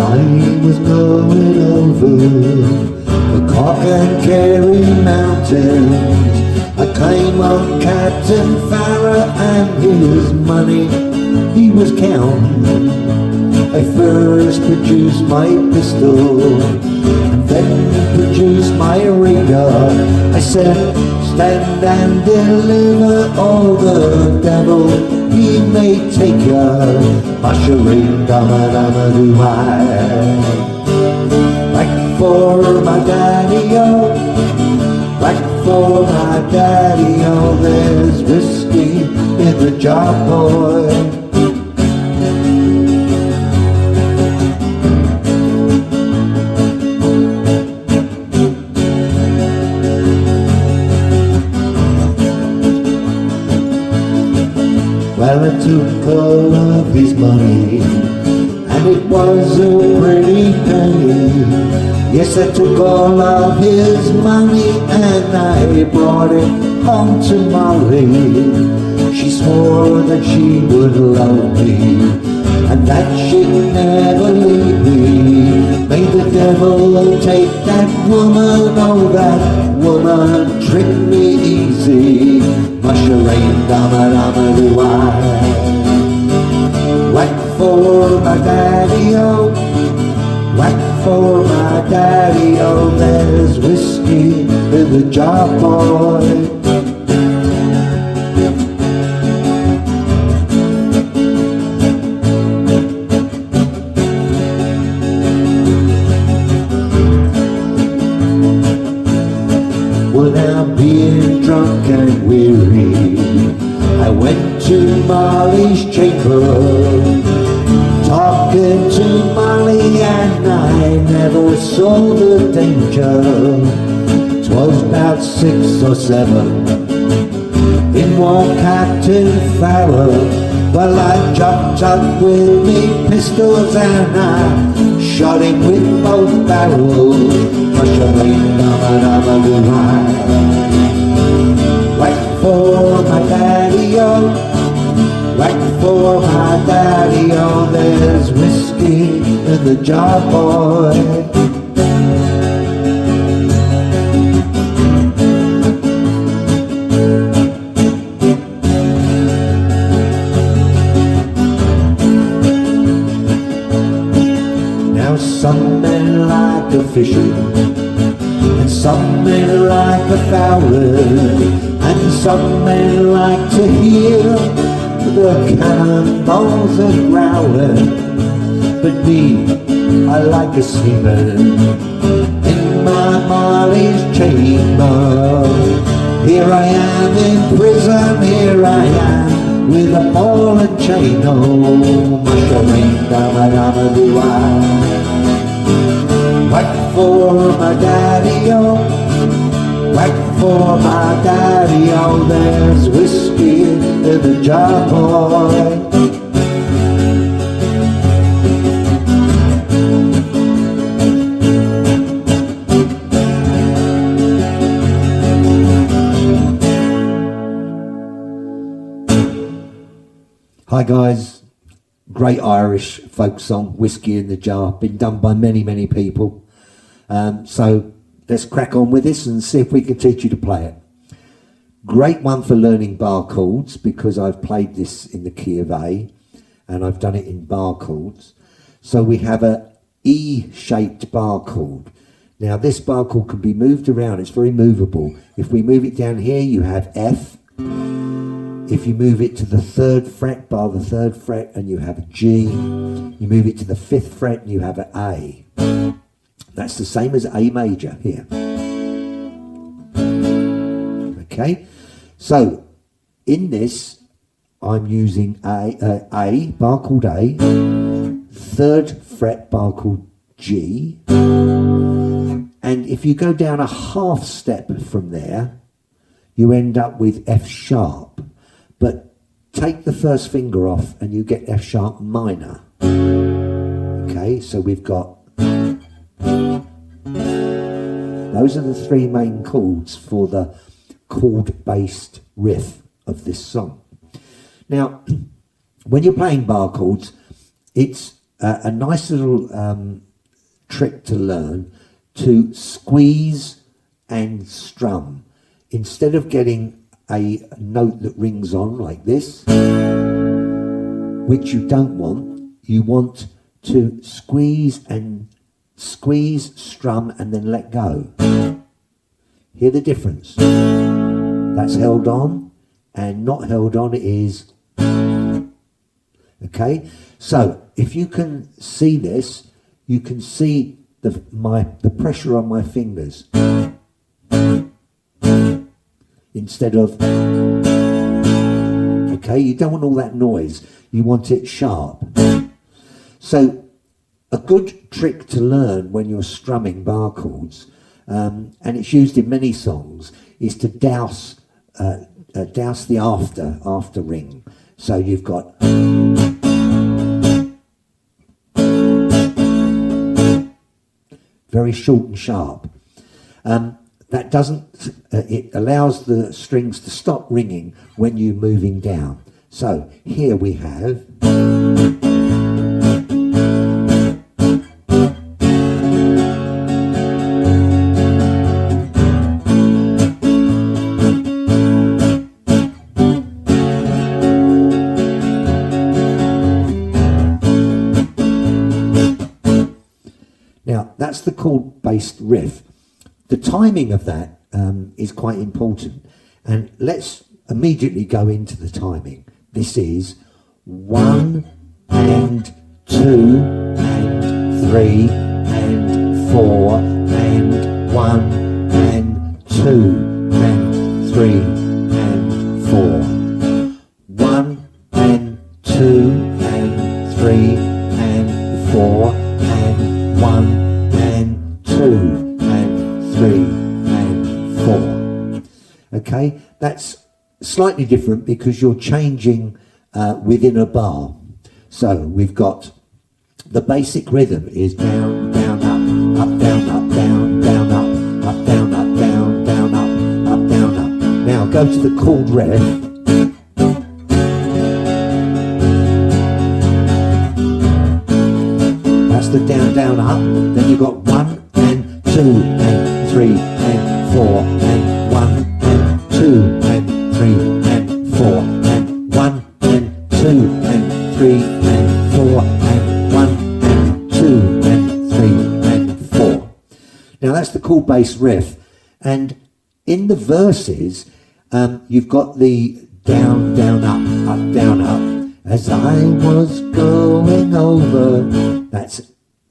I was going over the Cork and Kerry mountains. I came on Captain Farrer and his money he was counting. I first produced my pistol, and then produced my radar. I said, stand and deliver, all the devil he may take ya. Mushering dama do I. Back for my daddy-o, back for my daddy-o. There's whiskey in the jar, boy. Well, I took all of his money, and it was a pretty penny. Yes, I took all of his money, and I brought it home to Molly. She swore that she would love me, and that she'd never leave me. May the devil take that woman, oh, that woman tricked me easy. Mushering dama do I. Whack for my daddy-o, whack for my daddy-o. There's whiskey in the jar, boy. Well, now being drunk and weary, I went to Molly's chamber, talking to Molly, and I never saw the danger. 'Twas about 6 or 7, in walked Captain Farrer. Well, I jumped up with me pistols and I shot him with both barrels. Mushering dama do I. Whack for my daddy-o, whack for my daddy-o. There's whiskey in the jar, boy. Now some men like a fishing, and some men like a fowling, and some men like to hear the cannonballs a growling. But me, I like a sleeping in my Molly's chamber. Here I am in prison, here I am with a ball and chain. Oh, mushering dama do I. Whack for my daddy-o, whack for my daddy-o. There's whiskey in the jar, boy. Hi guys, great Irish folk song, Whiskey in the Jar, been done by many people. So let's crack on with this and see if we can teach you to play it. Great one for learning bar chords, because I've played this in the key of A and I've done it in bar chords. So we have a E-shaped bar chord. Now this bar chord can be moved around, it's very movable. If we move it down here, you have F. If you move it to the 3rd fret, bar the 3rd fret, and you have a G. You move it to the 5th fret and you have an A. That's the same as A major here. Okay, so in this I'm using A, bar chord A, 3rd fret bar chord G, and if you go down a half step from there, you end up with F sharp. But take the first finger off and you get F sharp minor. Okay, so we've got, those are the 3 main chords for the chord-based riff of this song. Now, when you're playing bar chords, it's a nice little trick to learn to squeeze and strum. Instead of getting a note that rings on like this, which you don't want, you want to squeeze, strum, and then let go. Hear the difference? That's held on, and not held on is. Okay, so if you can see this, you can see the pressure on my fingers instead of. Okay, you don't want all that noise. You want it sharp. So a good trick to learn when you're strumming bar chords, and it's used in many songs, is to douse the after ring. So you've got very short and sharp. That doesn't, it allows the strings to stop ringing when you're moving down. So here we have. Now, that's the chord-based riff. The timing of that is quite important. And let's immediately go into the timing. This is 1 and 2 and 3 and 4 and 1 and 2 and 3 and 4. 1 and 2 and 3 and 4 and 1 and 2 and 3 and 4. Okay, that's slightly different because you're changing within a bar. So we've got the basic rhythm is down, down, up, up, down, up, down, down, up, up, down, up, down, down, up, up, down, up. Now go to the chord riff. That's the down, down, up. Then you've got 1 and 2 and 3 and 4 and 1 and 2 and 3 and 4 and 1 and 2 and 3 and 4 and 1 and 2 and 3 and 4. Now that's the chord bass riff, and in the verses you've got the down, down, up, down, up. As I was going over, that's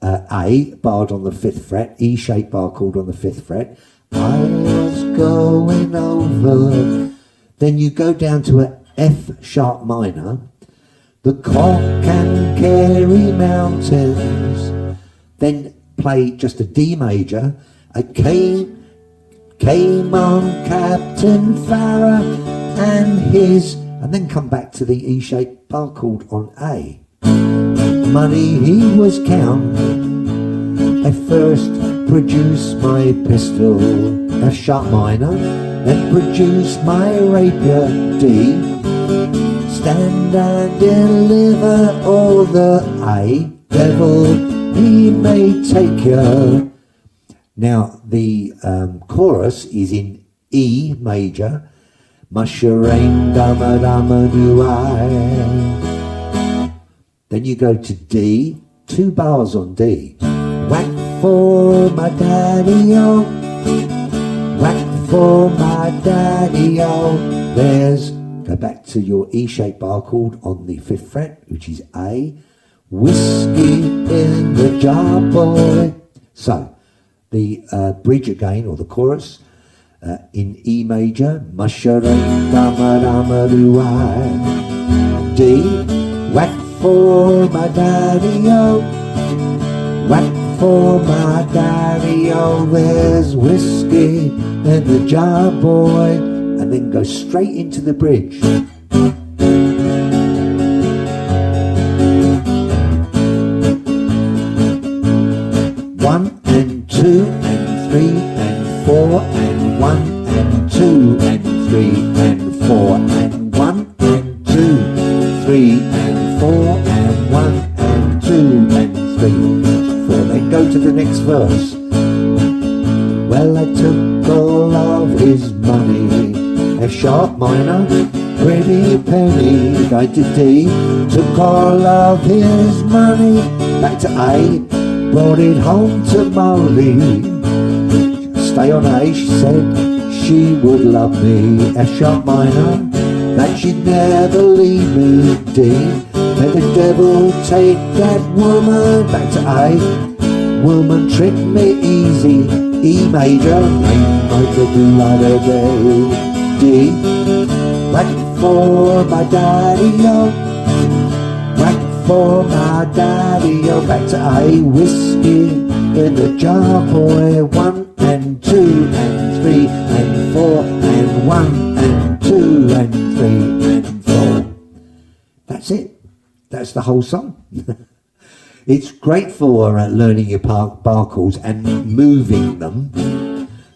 A barred on the 5th fret, E shape bar chord on the 5th fret. I was going over. Then you go down to a F sharp minor. The cock can carry mountains. Then play just a D major. I came on Captain Farrar and his, and then come back to the E shape bar chord on A. Money he was counting. I first produced my pistol, F sharp minor, then produced my rapier, D. Stand and deliver all the A. Devil, he may take you. Now the chorus is in E major. Musharain dama dama do I. Then you go to D, 2 bars on D. Whack for my daddy-o, whack for my daddy-o. There's, go back to your E shape bar chord on the 5th fret, which is A. Whiskey in the jar, boy. So, the bridge again, or the chorus, in E major. Musharain dama dama do I. D, whack for my daddy-o, whack for my daddy-o. There's whiskey in the jar, boy. And then go straight into the bridge. 1 and 2 and 3 and 4 and 1 and 2 and 3 and 4 and 1 and 2, 3 and 4 and 1 and 2 and before they go to the next verse. Well, I took all of his money, F sharp minor, pretty penny, died to D, took all of his money, back to A, brought it home to Molly. Stay on A, she said she would love me, F sharp minor, that she'd never leave me, D, let the devil take that woman, back to A, woman tricked me easy, E major, A major, D, whack for my daddy-o, whack for my daddy-o, back to A, whiskey in the jar, boy, 1 and 2 and 3 and 4 and 1 and 2 and 3 and 4. That's it. That's the whole song. It's great for learning your bar chords and moving them.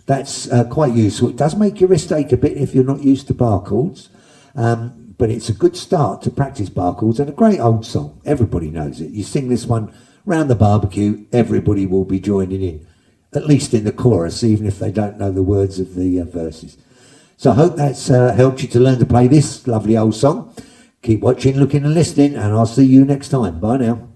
That's quite useful. It does make your wrist ache a bit if you're not used to bar chords, but it's a good start to practice bar chords and a great old song. Everybody knows it. You sing this one round the barbecue, everybody will be joining in, at least in the chorus, even if they don't know the words of the verses. So I hope that's helped you to learn to play this lovely old song. Keep watching, looking and listening, and I'll see you next time. Bye now.